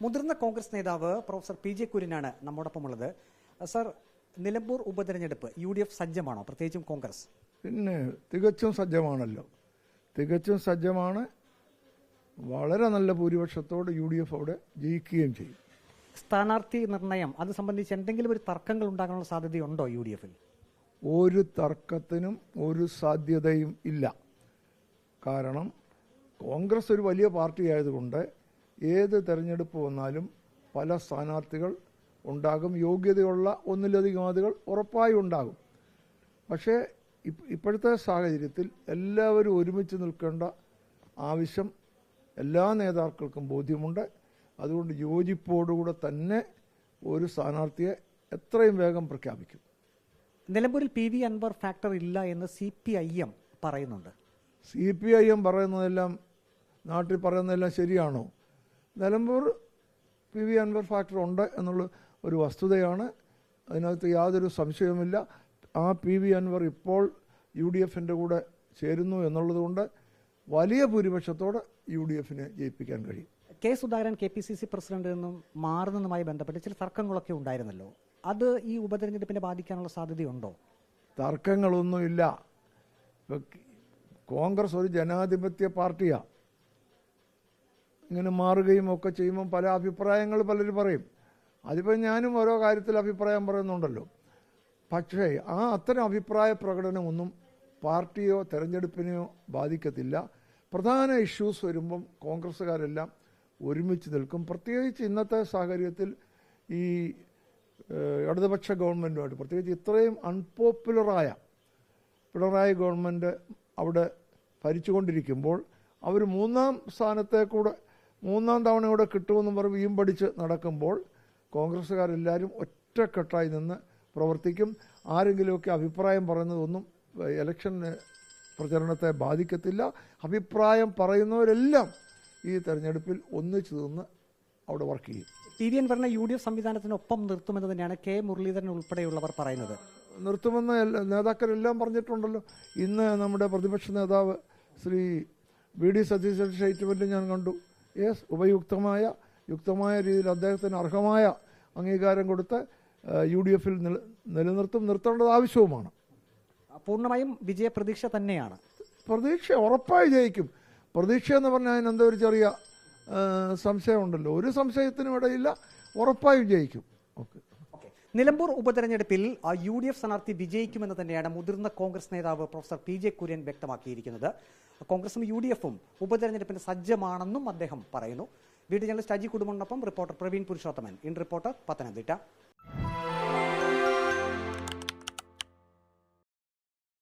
മുതിർന്ന കോൺഗ്രസ് നേതാവ് professor P J കുര്യനാണ് നമ്മോടൊപ്പമുള്ളത്. സർ, നിലമ്പൂർ ഉപതെരഞ്ഞെടുപ്പ് UDF സജ്ജമാണോ, പ്രത്യേകിച്ചും കോൺഗ്രസ്? പിന്നെ തികച്ചും സജ്ജമാണല്ലോ, തികച്ചും സജ്ജമാണ്. വളരെ നല്ല ഭൂരിപക്ഷത്തോട് UDF അവിടെ ജയിക്കുകയും ചെയ്യും. സ്ഥാനാർത്ഥി നിർണയം അത് സംബന്ധിച്ച് എന്തെങ്കിലും ഒരു തർക്കങ്ങൾ ഉണ്ടാകാനുള്ള സാധ്യതയുണ്ടോ UDF-ൽ? ഒരു തർക്കത്തിനും ഒരു സാധ്യതയും ഇല്ല. കാരണം കോൺഗ്രസ് ഒരു വലിയ പാർട്ടി ആയതുകൊണ്ട് ഏത് തെരഞ്ഞെടുപ്പ് വന്നാലും പല സ്ഥാനാർത്ഥികൾ ഉണ്ടാകും. യോഗ്യതയുള്ള ഒന്നിലധികം ആളുകൾ ഉറപ്പായും ഉണ്ടാകും. പക്ഷേ ഇപ്പോഴത്തെ സാഹചര്യത്തിൽ എല്ലാവരും ഒരുമിച്ച് നിൽക്കേണ്ട ആവശ്യം എല്ലാ നേതാക്കൾക്കും ബോധ്യമുണ്ട്. അതുകൊണ്ട് യോജിപ്പോടുകൂടെ തന്നെ ഒരു സ്ഥാനാർത്ഥിയെ എത്രയും വേഗം പ്രഖ്യാപിക്കും. നിലമ്പൂരിൽ PV അൻവർ ഫാക്ടർ ഇല്ല എന്ന് CPIM പറയുന്നുണ്ട്. CPIM പറയുന്നതെല്ലാം, നാട്ടിൽ പറയുന്നതെല്ലാം ശരിയാണോ? നിലമ്പൂർ PV അൻവർ ഫാക്ടർ ഉണ്ട് എന്നുള്ള ഒരു വസ്തുതയാണ്. അതിനകത്ത് യാതൊരു സംശയവുമില്ല. ആ PV അൻവർ ഇപ്പോൾ UDF-ൻ്റെ കൂടെ ചേരുന്നു എന്നുള്ളതുകൊണ്ട് വലിയ ഭൂരിപക്ഷത്തോടെ UDF-നെ ജയിപ്പിക്കാൻ കഴിയും. K. സുധാകരൻ KPCC പ്രസിഡന്റിൽ നിന്നും മാറുന്നതുമായി ബന്ധപ്പെട്ട് ചില തർക്കങ്ങളൊക്കെ ഉണ്ടായിരുന്നല്ലോ. അത് ഈ ഉപതെരഞ്ഞെടുപ്പിനെ ബാധിക്കാനുള്ള സാധ്യതയുണ്ടോ? തർക്കങ്ങളൊന്നുമില്ല. കോൺഗ്രസ് ഒരു ജനാധിപത്യ പാർട്ടിയാണ്. ഇങ്ങനെ മാറുകയും ഒക്കെ ചെയ്യുമ്പോൾ പല അഭിപ്രായങ്ങൾ പലരും പറയും. അതിപ്പോൾ ഞാനും ഓരോ കാര്യത്തിൽ അഭിപ്രായം പറയുന്നുണ്ടല്ലോ. പക്ഷേ അത്തരം അഭിപ്രായ പ്രകടനമൊന്നും പാർട്ടിയോ തെരഞ്ഞെടുപ്പിനെയോ ബാധിക്കത്തില്ല. പ്രധാന ഇഷ്യൂസ് വരുമ്പം കോൺഗ്രസ്സുകാരെല്ലാം ഒരുമിച്ച് നിൽക്കും. പ്രത്യേകിച്ച് ഇന്നത്തെ സാഹചര്യത്തിൽ ഈ ഇടതുപക്ഷ ഗവൺമെൻറ്റുമായിട്ട്, പ്രത്യേകിച്ച് ഇത്രയും അൺപോപ്പുലറായ പിണറായി ഗവൺമെൻറ് അവിടെ ഭരിച്ചുകൊണ്ടിരിക്കുമ്പോൾ അവർ മൂന്നാം തവണ കിട്ടുമെന്ന് പറഞ്ഞ് വീമ്പടിച്ച് നടക്കുമ്പോൾ കോൺഗ്രസ്സുകാരെല്ലാവരും ഒറ്റക്കെട്ടായി നിന്ന് പ്രവർത്തിക്കും. ആരെങ്കിലുമൊക്കെ അഭിപ്രായം പറയുന്നതൊന്നും ഇലക്ഷൻ പ്രചരണത്തെ ബാധിക്കത്തില്ല. അഭിപ്രായം പറയുന്നവരെല്ലാം ഈ തെരഞ്ഞെടുപ്പിൽ ഒന്നിച്ചു നിന്ന് അവിടെ വർക്ക് ചെയ്യും. PV അൻവറിനെ UDF സംവിധാനത്തിനൊപ്പം നിർത്തുമെന്ന് തന്നെയാണ് K. മുരളീധരൻ ഉൾപ്പെടെയുള്ളവർ പറയുന്നത്. നിർത്തുമെന്ന് നേതാക്കളെല്ലാം പറഞ്ഞിട്ടുണ്ടല്ലോ. ഇന്ന് നമ്മുടെ പ്രതിപക്ഷ നേതാവ് ശ്രീ VD സതീശന്റെ സ്റ്റേറ്റ്മെന്റ് ഞാൻ കണ്ടു. യുക്തമായ രീതിയിൽ അദ്ദേഹത്തിന് അർഹമായ അംഗീകാരം കൊടുത്ത് UDF-ൽ നിർത്തേണ്ടത് ആവശ്യവുമാണ്. പൂർണ്ണമായും വിജയപ്രതീക്ഷ തന്നെയാണ്. പ്രതീക്ഷ ഉറപ്പായി ജയിക്കും. പ്രതീക്ഷ എന്ന് പറഞ്ഞാൽ അതിന് എന്തോ ഒരു ചെറിയ സംശയമുണ്ടല്ലോ. ഒരു സംശയത്തിനും ഇടയില്ല, ഉറപ്പായും ജയിക്കും. നിലമ്പൂർ ഉപതെരഞ്ഞെടുപ്പിൽ UDF സ്ഥാനാർത്ഥി വിജയിക്കുമെന്ന് തന്നെയാണ് മുതിർന്ന കോൺഗ്രസ് നേതാവ് പ്രൊഫസർ പി ജെ കുര്യൻ വ്യക്തമാക്കിയിരിക്കുന്നത്. കോൺഗ്രസും UDF-ഉം ഉപതെരഞ്ഞെടുപ്പിന് സജ്ജമാണെന്നും അദ്ദേഹം പറയുന്നു. വീഡിയോ ജേർണലിസ്റ്റ് അജി കുടുംബനൊപ്പം reporter Praveen Purushothaman. In reporter, Pathanamthitta.